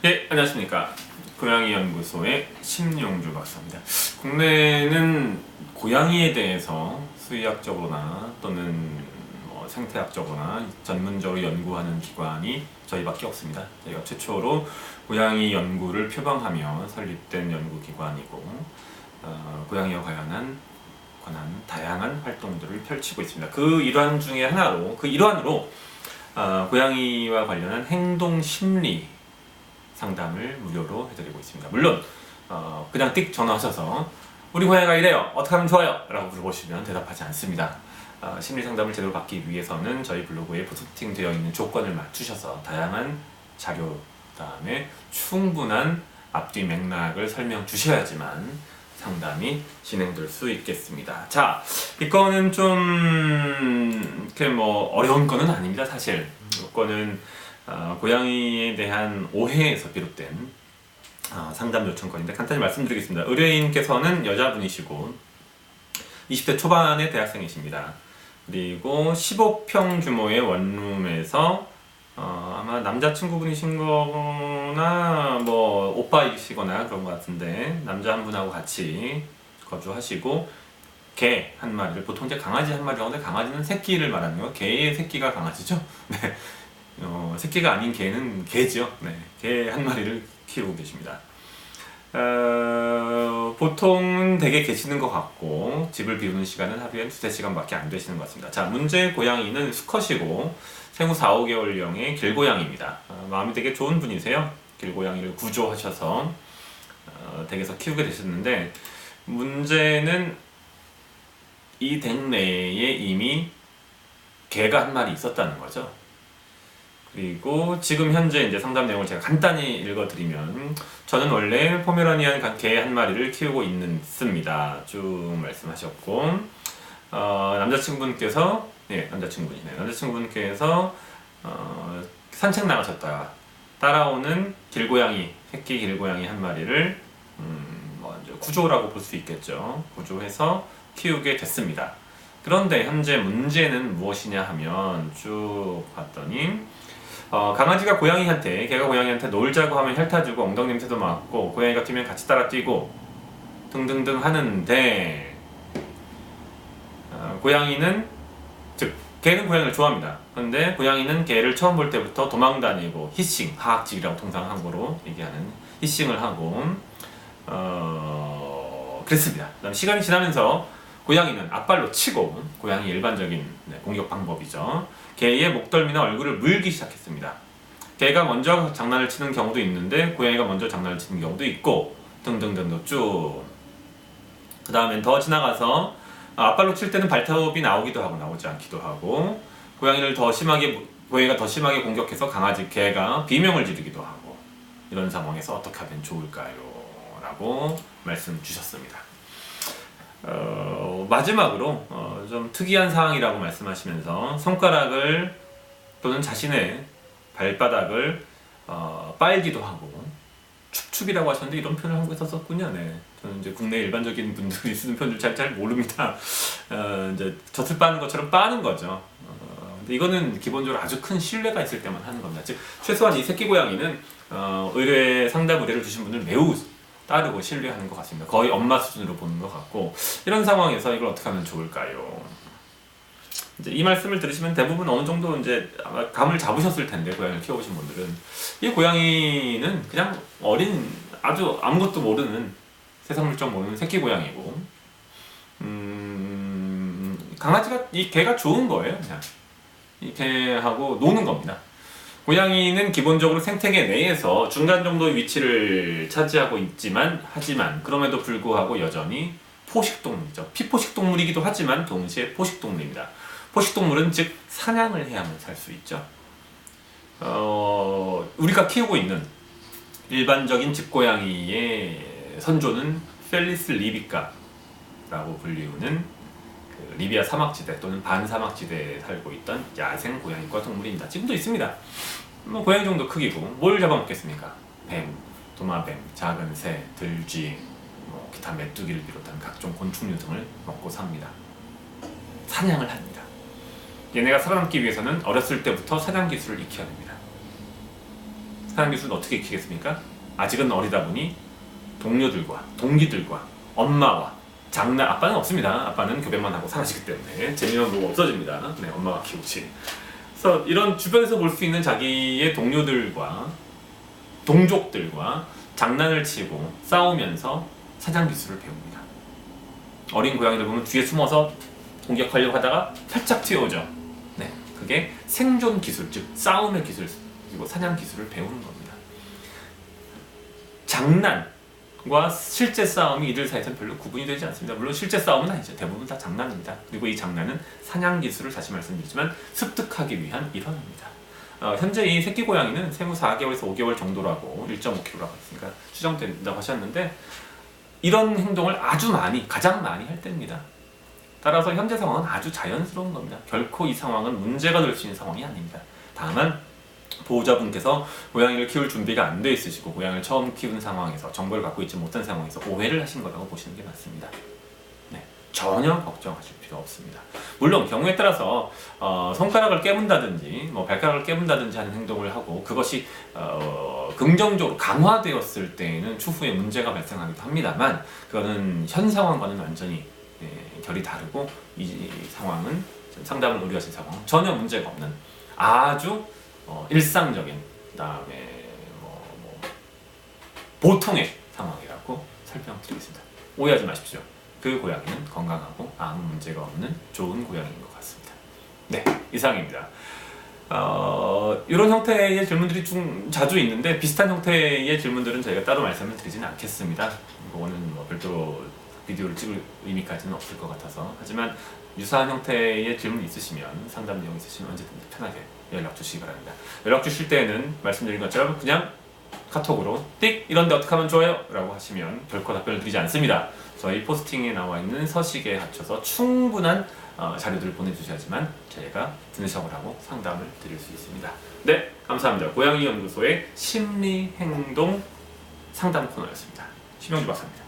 예, 안녕하십니까. 고양이연구소의 심용주 박사입니다. 국내는 고양이에 대해서 수의학적으로나 또는 생태학적으로나 전문적으로 연구하는 기관이 저희밖에 없습니다. 저희가 최초로 고양이 연구를 표방하며 설립된 연구기관이고 고양이와 관한 다양한 활동들을 펼치고 있습니다. 그 일환으로 고양이와 관련한 행동 심리 상담을 무료로 해드리고 있습니다. 물론 그냥 띡 전화하셔서 우리 고양이가 이래요, 어떻게 하면 좋아요? 라고 물어보시면 대답하지 않습니다. 심리 상담을 제대로 받기 위해서는 저희 블로그에 포스팅되어 있는 조건을 맞추셔서 다양한 자료, 그다음에 충분한 앞뒤 맥락을 설명 주셔야지만 상담이 진행될 수 있겠습니다. 자, 이거는 좀 이렇게 어려운 거는 아닙니다. 사실 이거는 고양이에 대한 오해에서 비롯된 상담 요청건인데 간단히 말씀드리겠습니다. 의뢰인께서는 여자분이시고 20대 초반의 대학생이십니다. 그리고 15평 규모의 원룸에서 아마 남자친구분이신 거나 오빠이시거나 그런 것 같은데 남자 한 분하고 같이 거주하시고 개 한 마리를, 보통 이제 강아지 한 마리라고 하는데 강아지는 새끼를 말하는 거예요. 개의 새끼가 강아지죠. 네. 새끼가 아닌 개는 개죠. 네. 개 한 마리를 키우고 계십니다. 보통은 댁에 계시는 것 같고 집을 비우는 시간은 하루에 2-3시간밖에 안 되시는 것 같습니다. 자, 문제 고양이는 수컷이고 생후 4-5개월령의 길고양이입니다. 마음이 되게 좋은 분이세요. 길고양이를 구조하셔서 댁에서 키우게 되셨는데 문제는 이 댁 내에 이미 개가 한 마리 있었다는 거죠. 그리고 지금 현재 이제 상담 내용을 제가 간단히 읽어드리면, 저는 원래 포메라니안 개 한 마리를 키우고 있습니다. 쭉 말씀하셨고, 남자친구분께서 남자친구분께서 산책 나가셨다가 따라오는 새끼 길고양이 한 마리를 구조라고 볼 수 있겠죠. 구조해서 키우게 됐습니다. 그런데 현재 문제는 무엇이냐 하면 쭉 봤더니 강아지가 개가 고양이한테 놀자고 하면 핥아주고 엉덩이 냄새도 맡고 고양이가 뛰면 같이 따라 뛰고 등등등 하는데 개는 고양이를 좋아합니다. 그런데 고양이는 개를 처음 볼 때부터 도망다니고 히싱, 하악질이라고 통상 한국어로 얘기하는 히싱을 하고 그랬습니다. 그다음 시간이 지나면서 고양이는 앞발로 치고, 고양이 일반적인 공격 방법이죠. 개의 목덜미나 얼굴을 물기 시작했습니다. 개가 먼저 장난을 치는 경우도 있는데 고양이가 먼저 장난을 치는 경우도 있고 등등등도 쭉. 그 다음엔 더 지나가서 앞발로 칠 때는 발톱이 나오기도 하고 나오지 않기도 하고, 고양이가 더 심하게 공격해서 개가 비명을 지르기도 하고, 이런 상황에서 어떻게 하면 좋을까요? 라고 말씀 주셨습니다. 마지막으로 좀 특이한 사항이라고 말씀하시면서 손가락을 또는 자신의 발바닥을 빨기도 하고, 춥춥이라고 하셨는데 이런 표현을 한국에 썼었군요. 네. 저는 이제 국내 일반적인 분들이 쓰는 표현을 잘 모릅니다. 이제 젖을 빠는 것처럼 빠는 거죠. 근데 이거는 기본적으로 아주 큰 신뢰가 있을 때만 하는 겁니다. 즉 최소한 이 새끼 고양이는 상담 의뢰를 주신 분들 매우 따르고 신뢰하는 것 같습니다. 거의 엄마 수준으로 보는 것 같고, 이런 상황에서 이걸 어떻게 하면 좋을까요? 이제 이 말씀을 들으시면 대부분 어느 정도 이제 아마 감을 잡으셨을 텐데, 고양이를 키워보신 분들은 이 고양이는 그냥 아주 아무것도 모르는, 세상 물정 모르는 새끼 고양이고, 이 개가 좋은 거예요. 그냥 이 개하고 노는 겁니다. 고양이는 기본적으로 생태계 내에서 중간 정도의 위치를 차지하고 하지만 그럼에도 불구하고 여전히 포식동물이죠. 피포식동물이기도 하지만 동시에 포식동물입니다. 포식동물은 즉 사냥을 해야만 살 수 있죠. 우리가 키우고 있는 일반적인 집고양이의 선조는 펠리스 리비카라고 불리우는 리비아 사막지대 또는 반사막지대에 살고 있던 야생 고양이과 동물입니다. 지금도 있습니다. 고양이 정도 크기고 뭘 잡아먹겠습니까? 뱀, 도마뱀, 작은 새, 들쥐, 기타 메뚜기를 비롯한 각종 곤충류 등을 먹고 삽니다. 사냥을 합니다. 얘네가 살아남기 위해서는 어렸을 때부터 사냥 기술을 익혀야 됩니다. 사냥기술은 어떻게 익히겠습니까? 아직은 어리다 보니 동료들과 동기들과 엄마와 아빠는 없습니다. 아빠는 교배만 하고 사라지기 때문에 재미난 노가 없어집니다. 네, 엄마가 키우지. 그래서 이런 주변에서 볼 수 있는 자기의 동료들과 동족들과 장난을 치고 싸우면서 사냥 기술을 배웁니다. 어린 고양이들 보면 뒤에 숨어서 공격하려고 하다가 살짝 튀어오죠. 네, 그게 생존 기술, 즉 싸움의 기술, 그리고 사냥 기술을 배우는 겁니다. 장난과 실제 싸움이 이들 사이에서는 별로 구분이 되지 않습니다. 물론 실제 싸움은 아니죠. 대부분 다 장난입니다. 그리고 이 장난은 사냥 기술을 다시 말씀드리지만 습득하기 위한 일환입니다. 현재 이 새끼 고양이는 생후 4개월에서 5개월 정도라고 1.5kg라고 했으니까 추정된다고 하셨는데 이런 행동을 가장 많이 할 때입니다. 따라서 현재 상황은 아주 자연스러운 겁니다. 결코 이 상황은 문제가 될 수 있는 상황이 아닙니다. 다만 보호자분께서 고양이를 키울 준비가 안 돼 있으시고 고양이를 처음 키운 상황에서 정보를 갖고 있지 못한 상황에서 오해를 하신 거라고 보시는 게 맞습니다. 네, 전혀 걱정하실 필요 없습니다. 물론 경우에 따라서 손가락을 깨문다든지 발가락을 깨문다든지 하는 행동을 하고 그것이 긍정적으로 강화되었을 때에는 추후에 문제가 발생하기도 합니다만 그거는 현 상황과는 완전히 결이 다르고 이 상황은 상담을 의뢰하신 상황 전혀 문제가 없는 아주 일상적인 그다음에 보통의 상황이라고 설명드리겠습니다. 오해하지 마십시오. 그 고양이는 건강하고 아무 문제가 없는 좋은 고양이인 것 같습니다. 네, 이상입니다. 이런 형태의 질문들이 좀 자주 있는데 비슷한 형태의 질문들은 저희가 따로 말씀을 드리지는 않겠습니다. 그거는 별도로 비디오를 찍을 의미까지는 없을 것 같아서 하지만 유사한 형태의 질문 있으시면 상담 내용 있으시면 언제든지 편하게 연락 주시기 바랍니다. 연락 주실 때는 말씀드린 것처럼 그냥 카톡으로 띡 이런데 어떻게 하면 좋아요? 라고 하시면 결코 답변을 드리지 않습니다. 저희 포스팅에 나와 있는 서식에 합쳐서 충분한 자료들을 보내주셔야지만 저희가 분석을 하고 상담을 드릴 수 있습니다. 네, 감사합니다. 고양이 연구소의 심리행동 상담 코너였습니다. 심영주 박사입니다.